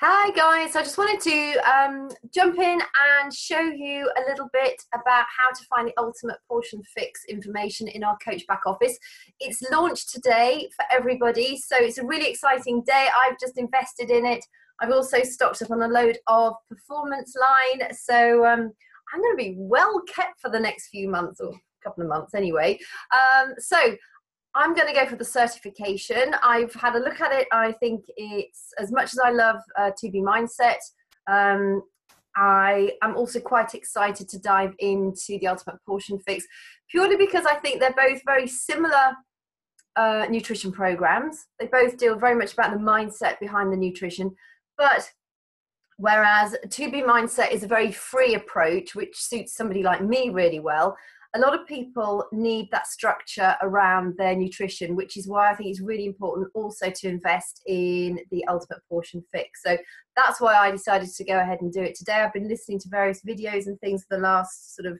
Hi guys, I just wanted to jump in and show you a little bit about how to find the ultimate portion fix information in our Coach back office. It's launched today for everybody, so it's a really exciting day. I've just invested in it. I've also stocked up on a load of performance line, so I'm going to be well kept for the next few months, or a couple of months anyway. So I'm going to go for the certification. I've had a look at it. I think it's, as much as I love 2B Mindset, I am also quite excited to dive into the Ultimate Portion Fix, purely because I think they're both very similar nutrition programs. They both deal very much about the mindset behind the nutrition, but whereas 2B Mindset is a very free approach, which suits somebody like me really well, a lot of people need that structure around their nutrition, which is why I think it's really important also to invest in the Ultimate Portion Fix. So that's why I decided to go ahead and do it today. I've been listening to various videos and things for the last sort of,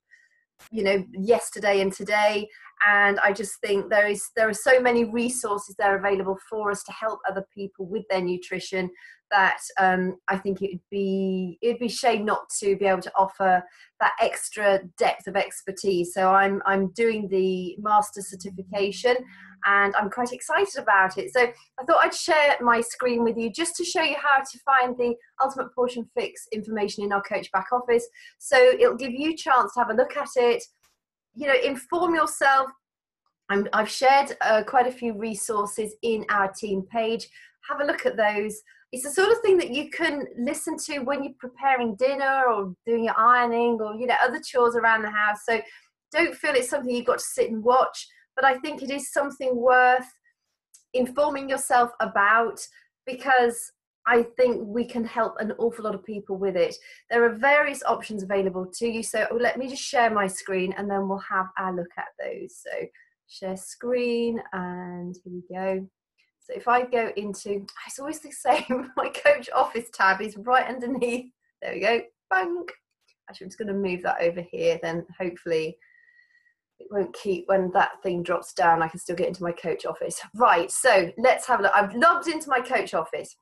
yesterday and today, and I just think there are so many resources there available for us to help other people with their nutrition that I think it'd be shame not to be able to offer that extra depth of expertise. So I'm doing the master certification and I'm quite excited about it. So I thought I'd share my screen with you just to show you how to find the Ultimate Portion Fix information in our Coach back office. So it'll give you a chance to have a look at it, inform yourself. I've shared quite a few resources in our team page. Have a look at those. It's the sort of thing that you can listen to when you're preparing dinner or doing your ironing or, other chores around the house. So don't feel it's something you've got to sit and watch, but I think it is something worth informing yourself about, because I think we can help an awful lot of people with it. There are various options available to you. So let me just share my screen and then we'll have a look at those. So share screen, and here we go. So if I go into, it's always the same, my Coach office tab is right underneath. There we go, bang. Actually, I'm just going to move that over here, then hopefully it won't keep, when that thing drops down, I can still get into my Coach office. Right, so let's have a look. I've logged into my Coach office.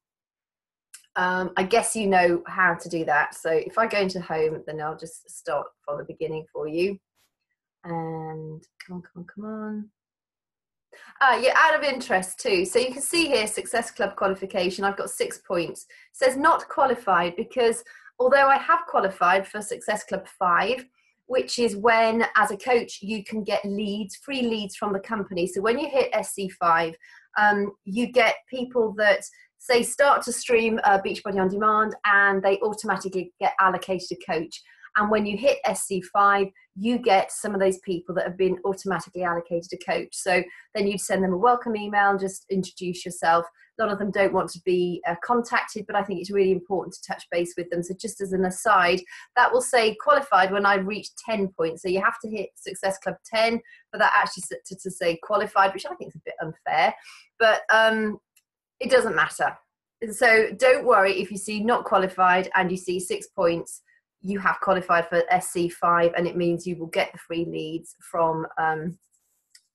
I guess you know how to do that. So if I go into home, then I'll just start from the beginning for you. And come on. Yeah, out of interest too. So you can see here, Success Club qualification. I've got 6 points. It says not qualified because although I have qualified for Success Club 5, which is when, as a coach, you can get leads, free leads from the company. So when you hit SC5, you get people that say start to stream Beachbody On Demand, and they automatically get allocated a coach. And when you hit SC5, you get some of those people that have been automatically allocated a coach. So then you'd send them a welcome email and just introduce yourself. A lot of them don't want to be contacted, but I think it's really important to touch base with them. So just as an aside, that will say qualified when I reach 10 points. So you have to hit Success Club 10 for that actually to say qualified, which I think is a bit unfair, but it doesn't matter. So don't worry if you see not qualified and you see 6 points. You have qualified for SC5, and it means you will get the free leads from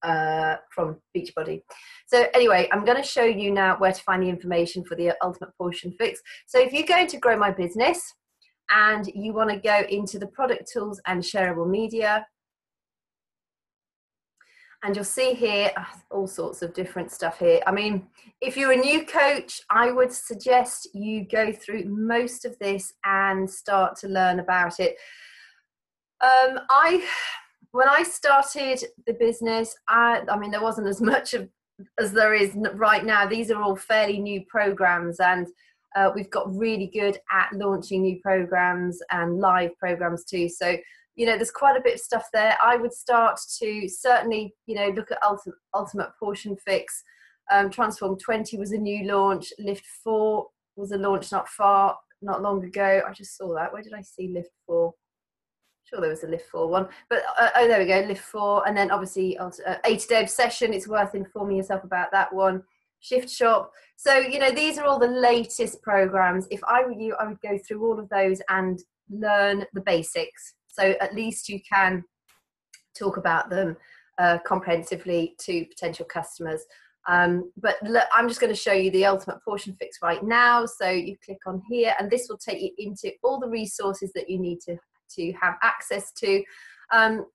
Beachbody. So anyway, I'm going to show you now where to find the information for the Ultimate Portion Fix. So if you're going to grow my business and you want to go into the product tools and shareable media, and you'll see here all sorts of different stuff here. I mean, if you're a new coach, I would suggest you go through most of this and start to learn about it. When I started the business, I mean, there wasn't as much as there is right now. These are all fairly new programs, and we've got really good at launching new programs and live programs too. So there's quite a bit of stuff there. I would start to certainly, look at Ultimate Portion Fix. Transform 20 was a new launch. Lift 4 was a launch not long ago. I just saw that. Where did I see Lift 4? Sure, there was a Lift 4 one. But, there we go, Lift 4. And then obviously 80-day obsession. It's worth informing yourself about that one. Shift Shop. So, these are all the latest programs. If I were you, I would go through all of those and learn the basics. So at least you can talk about them comprehensively to potential customers. But look, I'm just going to show you the Ultimate Portion Fix right now. So you click on here, and this will take you into all the resources that you need to have access to.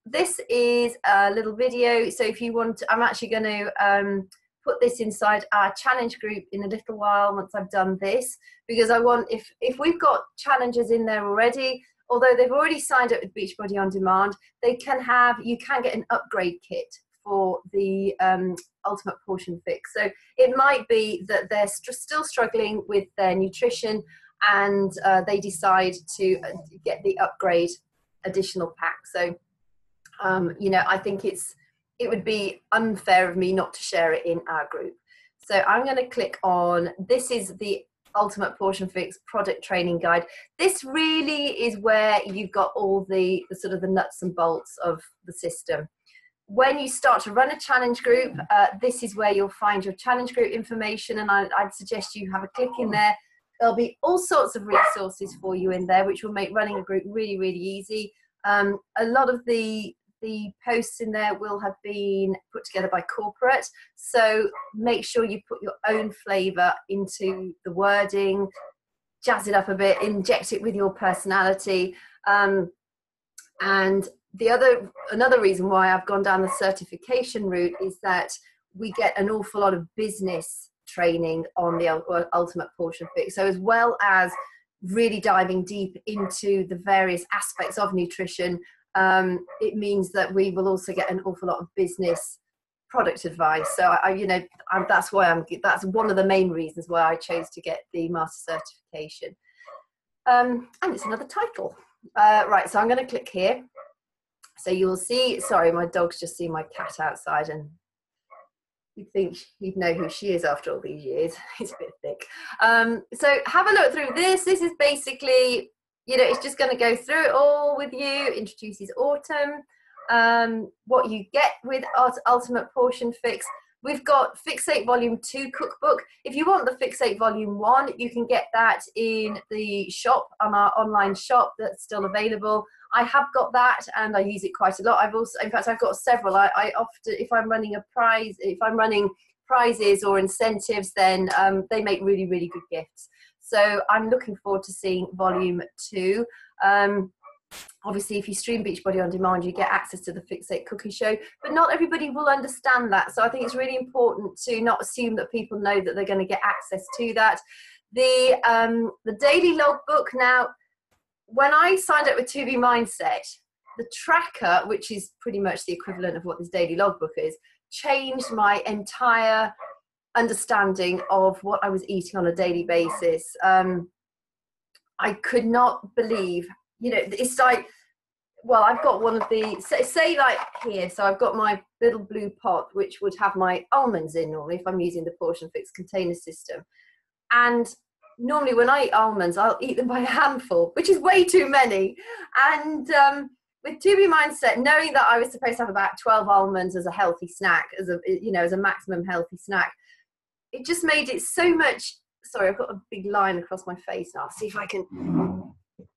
This is a little video. So if you want, I'm actually going to put this inside our challenge group in a little while once I've done this, because I want, if we've got challengers in there already, although they've already signed up with Beachbody On Demand, you can get an upgrade kit for the Ultimate Portion Fix. So it might be that they're still struggling with their nutrition, and they decide to get the upgrade additional pack. So you know, I think it would be unfair of me not to share it in our group. So I'm going to click on, this is the Ultimate Portion Fix product training guide. This really is where you've got all the sort of the nuts and bolts of the system. When you start to run a challenge group, this is where you'll find your challenge group information, and I'd suggest you have a click in there. There'll be all sorts of resources for you in there, which will make running a group really, really easy. A lot of the posts in there will have been put together by corporate, so make sure you put your own flavor into the wording, jazz it up a bit, inject it with your personality. And another reason why I've gone down the certification route is that we get an awful lot of business training on the Ultimate Portion Fix. So as well as really diving deep into the various aspects of nutrition, it means that we will also get an awful lot of business product advice. So that's one of the main reasons why I chose to get the master certification. And it's another title. Right, so I'm going to click here. So you'll see, sorry, my dog's just seen my cat outside, and you'd think you'd know who she is after all these years. It's a bit thick. So have a look through this. This is basically, you know, it's just going to go through it all with you, introduces autumn, what you get with Ultimate Portion Fix. We've got Fixate Volume 2 cookbook. If you want the Fixate Volume 1, you can get that in the shop, on our online shop that's still available. I have got that, and I use it quite a lot. In fact, I've got several. I often, if I'm running prizes or incentives, then they make really, really good gifts. So I'm looking forward to seeing Volume 2. Obviously, if you stream Beachbody On Demand, you get access to the Fixate Cooking Show, but not everybody will understand that. So I think it's really important to not assume that people know that they're going to get access to that. The daily logbook. Now, when I signed up with 2B Mindset, the tracker, which is pretty much the equivalent of what this daily logbook is, changed my entire understanding of what I was eating on a daily basis. I could not believe, you know, it's like, well, I've got one of the, say like here, so I've got my little blue pot, which would have my almonds in normally if I'm using the Portion Fix container system. And normally when I eat almonds, I'll eat them by a handful, which is way too many. And with 2B Mindset, knowing that I was supposed to have about 12 almonds as a healthy snack, as a maximum healthy snack, it just made it so much. Sorry, I've got a big line across my face now. I'll see if I can.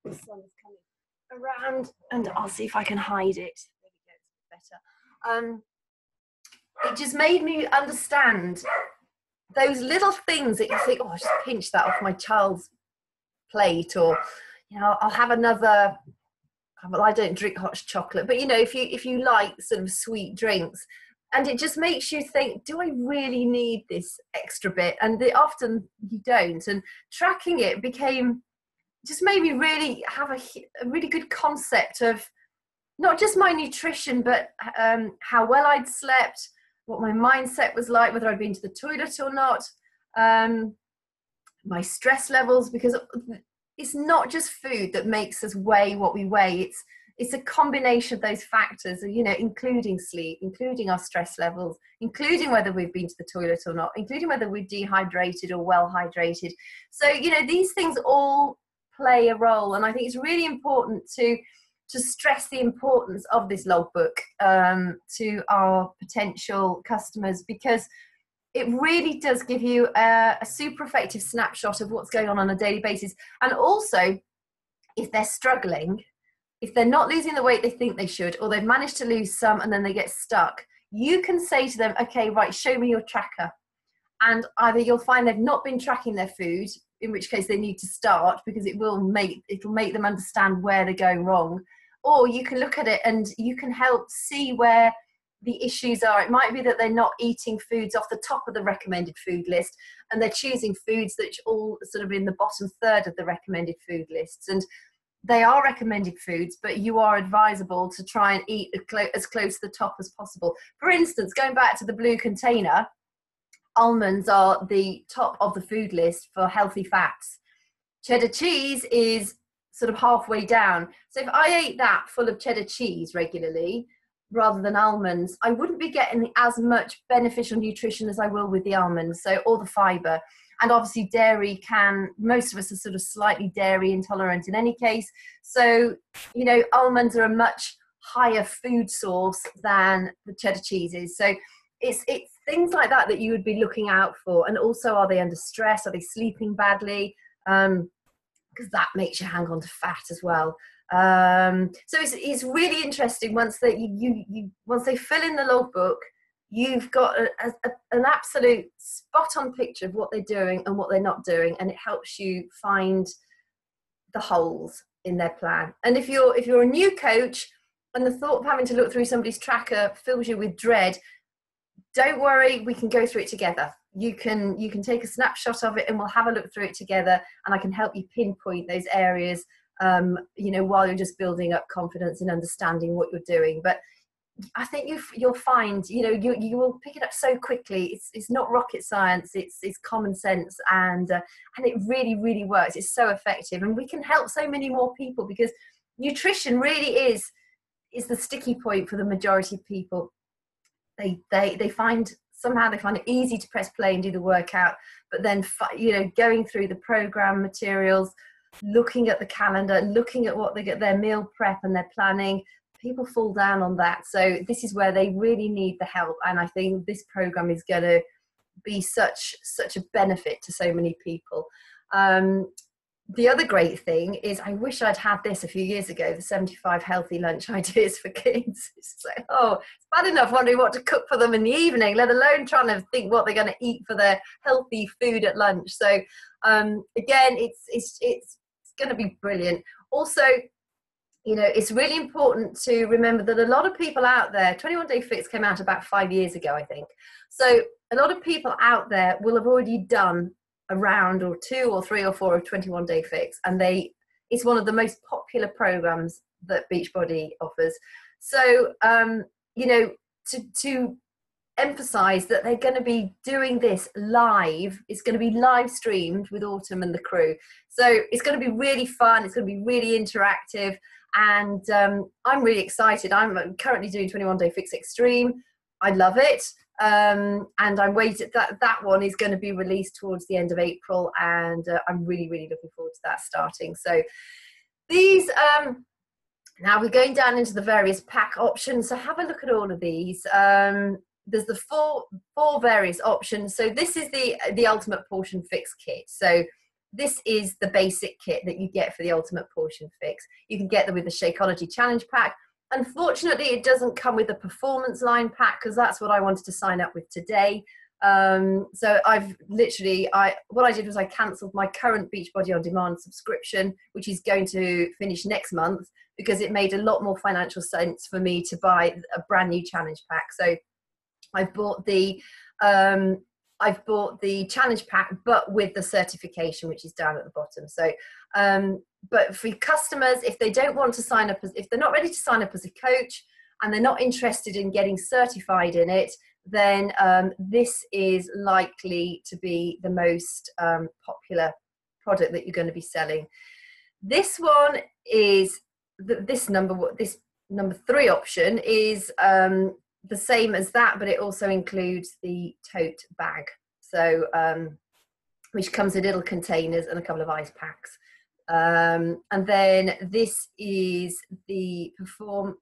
The sun's coming around, and I'll see if I can hide it. There we go, it's better. It just made me understand those little things that you think, oh, I'll just pinch that off my child's plate, or, you know, I'll have another. Well, I don't drink hot chocolate, but, you know, if you like sort of sweet drinks, and it just makes you think, do I really need this extra bit? And often you don't. And tracking it just made me really have a really good concept of not just my nutrition, but how well I'd slept, what my mindset was like, whether I'd been to the toilet or not, my stress levels, because it's not just food that makes us weigh what we weigh. It's a combination of those factors, you know, including sleep, including our stress levels, including whether we've been to the toilet or not, including whether we're dehydrated or well hydrated. So, you know, these things all play a role. And I think it's really important to stress the importance of this logbook to our potential customers, because it really does give you a super effective snapshot of what's going on a daily basis. And also, if they're struggling, if they're not losing the weight they think they should, or they've managed to lose some and then they get stuck, you can say to them, okay, right, show me your tracker. and either you'll find they've not been tracking their food, in which case they need to start, because it'll make them understand where they're going wrong, or you can look at it and you can help see where the issues are. It might be that they're not eating foods off the top of the recommended food list, and they're choosing foods that are all sort of in the bottom third of the recommended food lists. And they are recommended foods, but you are advisable to try and eat as close to the top as possible. For instance, going back to the blue container, almonds are the top of the food list for healthy fats. Cheddar cheese is sort of halfway down. So if I ate that full of cheddar cheese regularly rather than almonds, I wouldn't be getting as much beneficial nutrition as I will with the almonds, so, or the fiber. And obviously dairy most of us are sort of slightly dairy intolerant in any case. So, you know, almonds are a much higher food source than the cheddar cheese is. So it's things like that you would be looking out for. And also, are they under stress? Are they sleeping badly? Because that makes you hang on to fat as well. So it's really interesting once that once they fill in the logbook, you've got an absolute spot-on picture of what they're doing and what they're not doing, and it helps you find the holes in their plan. And if you're a new coach and the thought of having to look through somebody's tracker fills you with dread, don't worry, we can go through it together. You can take a snapshot of it and we'll have a look through it together, and I can help you pinpoint those areas, you know, while you're just building up confidence and understanding what you're doing. But I think you'll find, you know, you will pick it up so quickly. It's not rocket science. It's common sense, and it really, really works. It's so effective, and we can help so many more people, because nutrition really is the sticky point for the majority of people. They find it easy to press play and do the workout, but then, you know, going through the program materials, looking at the calendar, looking at what they get, their meal prep and their planning, people fall down on that. So this is where they really need the help, and I think this program is going to be such a benefit to so many people. The other great thing is, I wish I'd had this a few years ago, the 75 healthy lunch ideas for kids. It's like, it's bad enough wondering what to cook for them in the evening, let alone trying to think what they're going to eat for their healthy food at lunch. So again, it's going to be brilliant. Also, you know, it's really important to remember that a lot of people out there, 21 Day Fix came out about 5 years ago, I think. So a lot of people out there will have already done a round or 2 or 3 or 4 of 21 Day Fix, and it's one of the most popular programs that Beachbody offers. So, you know, to emphasize that they're going to be doing this live. It's going to be live streamed with Autumn and the crew. So it's going to be really fun. It's going to be really interactive. And I'm really excited. I'm currently doing 21 Day Fix Extreme. I love it. And I'm waiting. That one is going to be released towards the end of April. And I'm really, really looking forward to that starting. So these, now we're going down into the various pack options. So have a look at all of these. There's the four various options. So this is the Ultimate Portion Fix kit. So this is the basic kit that you get for the Ultimate Portion Fix. You can get them with the Shakeology Challenge Pack. Unfortunately, it doesn't come with the Performance Line Pack, because that's what I wanted to sign up with today. So what I did was I cancelled my current Beachbody On Demand subscription, which is going to finish next month, because it made a lot more financial sense for me to buy a brand new challenge pack. So I've bought the challenge pack, but with the certification, which is down at the bottom. So, but for customers, if they don't want to sign up, if they're not ready to sign up as a coach and they're not interested in getting certified in it, then this is likely to be the most popular product that you're going to be selling. This one is this number 3 option is the same as that, but it also includes the tote bag, so which comes in little containers and a couple of ice packs. And then this is the Performance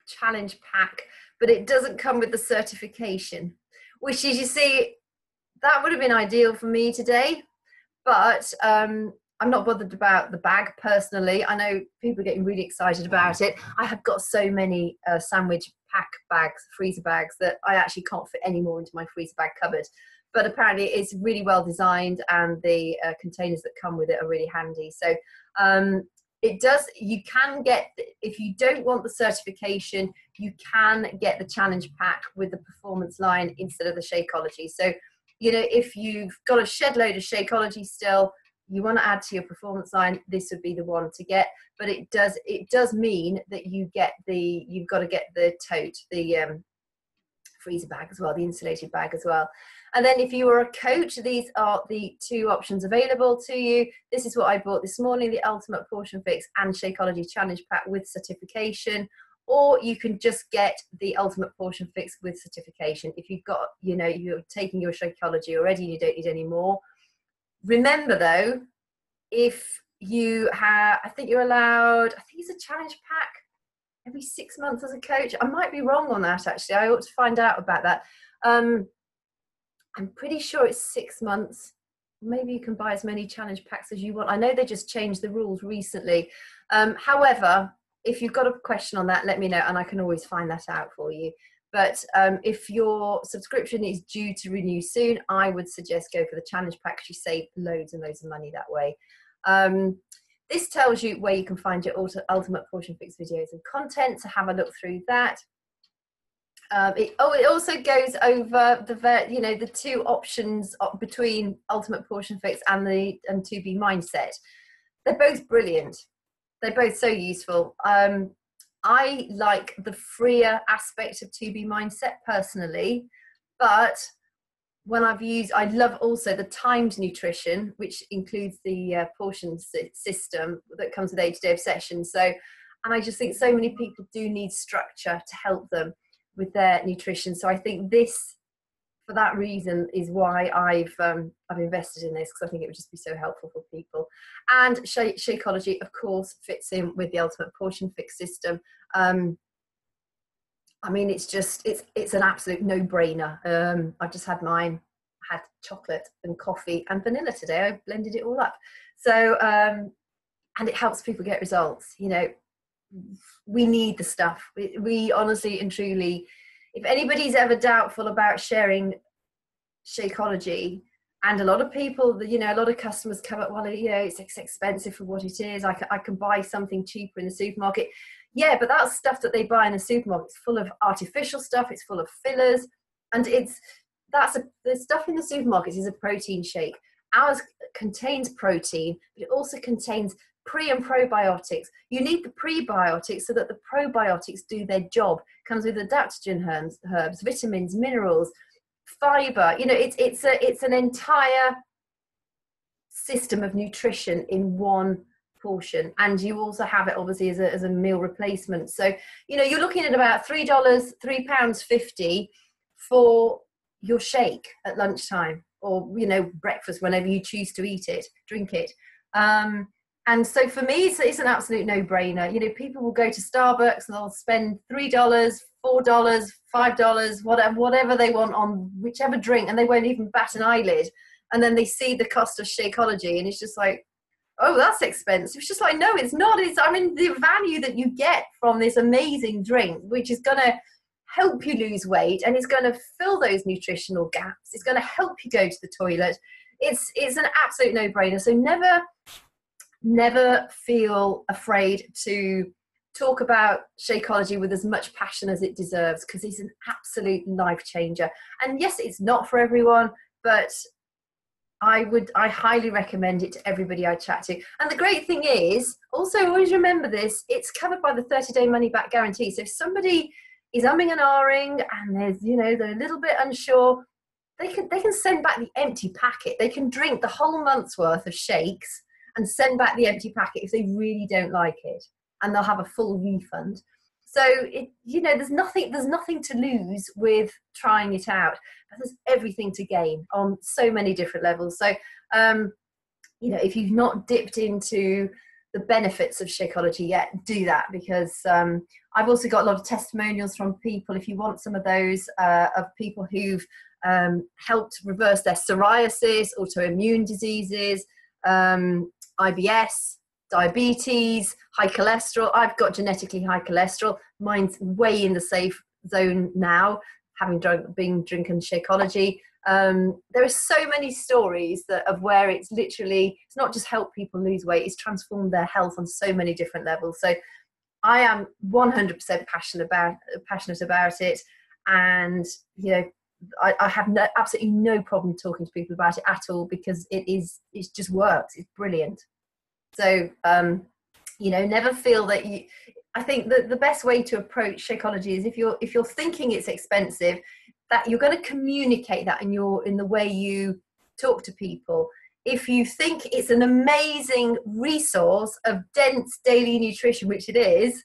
Challenge Pack, but it doesn't come with the certification, which is, you see, that would have been ideal for me today, but I'm not bothered about the bag personally. I know people are getting really excited about it. I have got so many sandwich pack bags, freezer bags, that I actually can't fit any more into my freezer bag cupboard. But apparently it's really well designed, and the containers that come with it are really handy. So you can get, if you don't want the certification, you can get the challenge pack with the performance line instead of the Shakeology. So, if you've got a shed load of Shakeology still, you want to add to your performance line, this would be the one to get. But it does mean that you've got to get the tote, the freezer bag as well, the insulated bag as well. And then if you are a coach, these are the two options available to you. This is what I bought this morning, the Ultimate Portion Fix and Shakeology Challenge Pack with certification. Or you can just get the Ultimate Portion Fix with certification. If you've got, you're taking your Shakeology already and you don't need any more. Remember though, if you have, I think you're allowed, I think it's a challenge pack every 6 months as a coach. I might be wrong on that actually. I ought to find out about that. I'm pretty sure it's 6 months. Maybe you can buy as many challenge packs as you want. I know they just changed the rules recently. However, if you've got a question on that, let me know and I can always find that out for you. But if your subscription is due to renew soon, I would suggest go for the challenge pack because you save loads and loads of money that way. This tells you where you can find your Ultimate Portion Fix videos and content, so have a look through that. It also goes over the two options between Ultimate Portion Fix and the 2B Mindset. They're both brilliant. They're both so useful. I like the freer aspect of 2B Mindset personally, but when I love also the timed nutrition, which includes the portion system that comes with 80-day obsession. And I just think so many people do need structure to help them with their nutrition. So I think this, for that reason, is why I've invested in this, because I think it would just be so helpful for people. And Shakeology, of course, fits in with the Ultimate Portion Fix system. I mean, it's an absolute no-brainer. I've just had mine. I had chocolate and coffee and vanilla today. I blended it all up. So, and it helps people get results. We need the stuff. We honestly and truly, if anybody's ever doubtful about sharing Shakeology, and a lot of people, a lot of customers come up, well, it's expensive for what it is. I can buy something cheaper in the supermarket. Yeah, but that stuff that they buy in the supermarket is full of artificial stuff. It's full of fillers, and the stuff in the supermarkets is a protein shake. Ours contains protein, but it also contains pre and probiotics. You need the prebiotics so that the probiotics do their job. Comes with adaptogen herbs, vitamins, minerals, fiber. It's an entire system of nutrition in one portion, and you also have it obviously as a meal replacement. So you're looking at about £3.50 for your shake at lunchtime, or breakfast, whenever you choose to drink it. And so for me, it's an absolute no-brainer. People will go to Starbucks and they'll spend $3, $4, $5, whatever they want on whichever drink, and they won't even bat an eyelid. And then they see the cost of Shakeology, and it's just like, oh, that's expensive. It's just like, no, it's not. The value that you get from this amazing drink, which is going to help you lose weight, and it's going to fill those nutritional gaps. It's going to help you go to the toilet. It's an absolute no-brainer. So never feel afraid to talk about Shakeology with as much passion as it deserves, because it's an absolute life changer. And yes, it's not for everyone, but I highly recommend it to everybody I chat to. And the great thing is, also always remember this, it's covered by the 30-day money back guarantee. So if somebody is umming and ahhing and they're a little bit unsure, they can send back the empty packet. They can drink the whole month's worth of shakes and send back the empty packet if they really don't like it, and they'll have a full refund. So there's nothing to lose with trying it out, but there's everything to gain on so many different levels. So if you've not dipped into the benefits of Shakeology yet, do that, because I've also got a lot of testimonials from people, if you want some of those, of people who've helped reverse their psoriasis, autoimmune diseases, IBS, diabetes, high cholesterol. I've got genetically high cholesterol. Mine's way in the safe zone now, having been drinking Shakeology. There are so many stories of where it's not just helped people lose weight, it's transformed their health on so many different levels. So I am 100% passionate about it, and I have absolutely no problem talking to people about it at all, because it just works. It's brilliant. So never feel that you. I think that the best way to approach Shakeology is if you're thinking it's expensive, that you're going to communicate that in the way you talk to people. If you think it's an amazing resource of dense daily nutrition, which it is,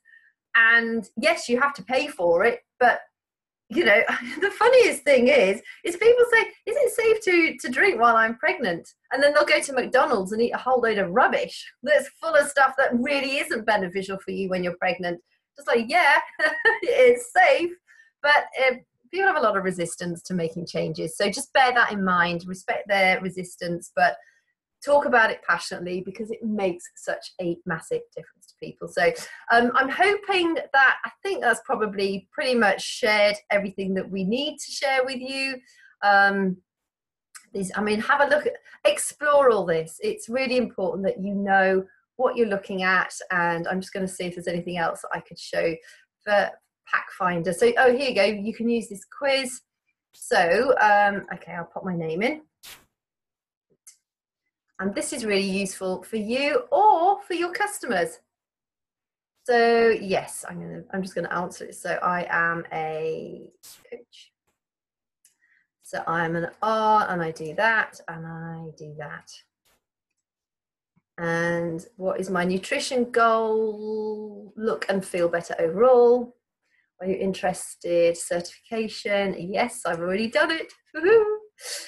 and yes, you have to pay for it, but the funniest thing is people say, is it safe to drink while I'm pregnant? And then they'll go to McDonald's and eat a whole load of rubbish that's full of stuff that really isn't beneficial for you when you're pregnant. Just like, yeah, it's safe, but people have a lot of resistance to making changes. So just bear that in mind, respect their resistance, but talk about it passionately, because it makes such a massive difference to people. So I'm hoping that, I think that's probably pretty much shared everything that we need to share with you. Have a look, explore all this. It's really important that you know what you're looking at. And I'm just going to see if there's anything else that I could show for Pack Finder. So, here you go. You can use this quiz. So, okay, I'll pop my name in. And this is really useful for you or for your customers. So yes, I'm just going to answer it. So I am a coach. So I'm an R, and I do that, and I do that. And what is my nutrition goal? Look and feel better overall. Are you interested? Certification? Yes, I've already done it. Woohoo!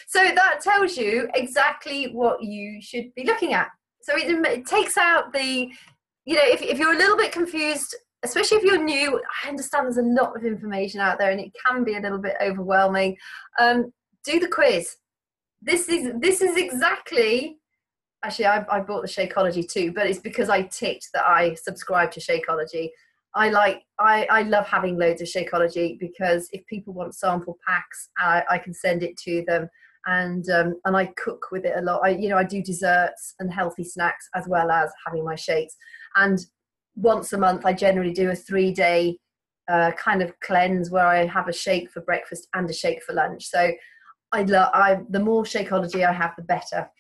So that tells you exactly what you should be looking at. So it takes out the, if you're a little bit confused, especially if you're new, I understand there's a lot of information out there and it can be a little bit overwhelming. Do the quiz. This is exactly, actually I bought the Shakeology too, but it's because I ticked that I subscribe to Shakeology. I love having loads of Shakeology, because if people want sample packs, I can send it to them, and I cook with it a lot. I do desserts and healthy snacks as well as having my shakes. And once a month, I generally do a 3-day kind of cleanse where I have a shake for breakfast and a shake for lunch. So the more Shakeology I have, the better.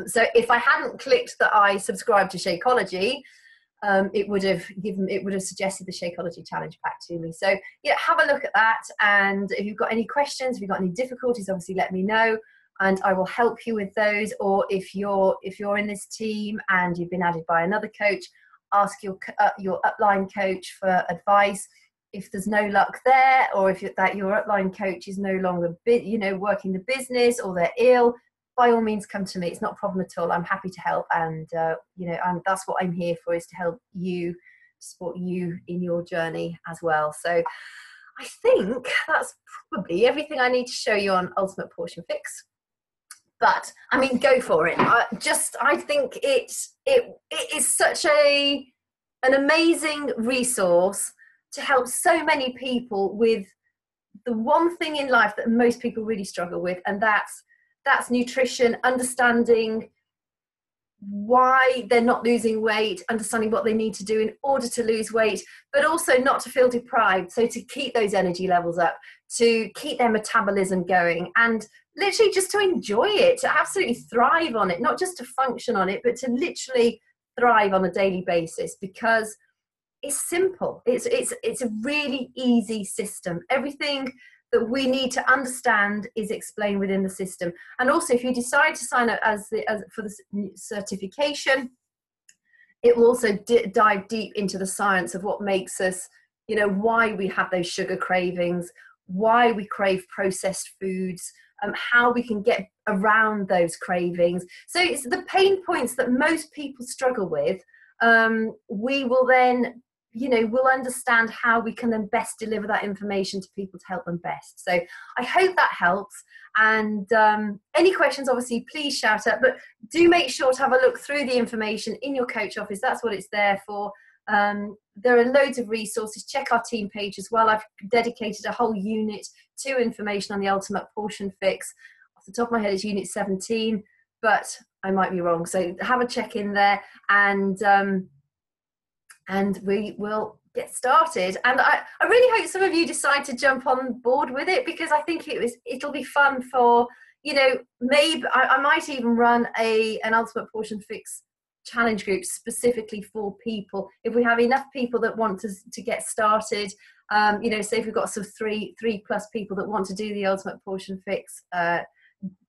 So if I hadn't clicked that I subscribe to Shakeology, it would have suggested the Shakeology challenge pack to me. So have a look at that, and if you've got any questions, if you've got any difficulties, obviously let me know and I will help you with those. Or if you're in this team and you've been added by another coach, ask your upline coach for advice. If there's no luck there, or if your upline coach is no longer working the business, or they're ill, by all means come to me. It's not a problem at all. I'm happy to help, and that's what I'm here for, is to help you, support you in your journey as well. So I think that's probably everything I need to show you on Ultimate Portion Fix. But go for it. I think it is such an amazing resource to help so many people with the one thing in life that most people really struggle with, and that's nutrition, understanding why they're not losing weight, understanding what they need to do in order to lose weight, but also not to feel deprived. So to keep those energy levels up, to keep their metabolism going, and literally just to enjoy it, to absolutely thrive on it, not just to function on it, but to literally thrive on a daily basis, because it's simple. It's a really easy system. Everything that we need to understand is explained within the system. And also, if you decide to sign up for the certification, it will also dive deep into the science of what makes us, why we have those sugar cravings, why we crave processed foods, how we can get around those cravings. So it's the pain points that most people struggle with. We will then we'll understand how we can then best deliver that information to people to help them best. So I hope that helps. And any questions, obviously, please shout out. But do make sure to have a look through the information in your coach office. That's what it's there for. There are loads of resources. Check our team page as well. I've dedicated a whole unit to information on the Ultimate Portion Fix. Off the top of my head, it's Unit 17, but I might be wrong. So have a check in there, and we will get started. And I really hope some of you decide to jump on board with it, because I think it'll be fun for, you know, maybe I might even run an Ultimate Portion Fix challenge group specifically for people. If we have enough people that want to get started, you know, say if we've got some three plus people that want to do the Ultimate Portion Fix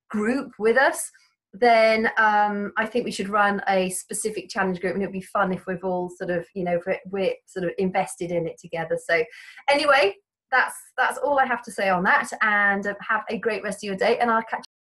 group with us, then I think we should run a specific challenge group, and it'd be fun if we've all sort of, you know, we're sort of invested in it together. So anyway, that's all I have to say on that, and have a great rest of your day, and I'll catch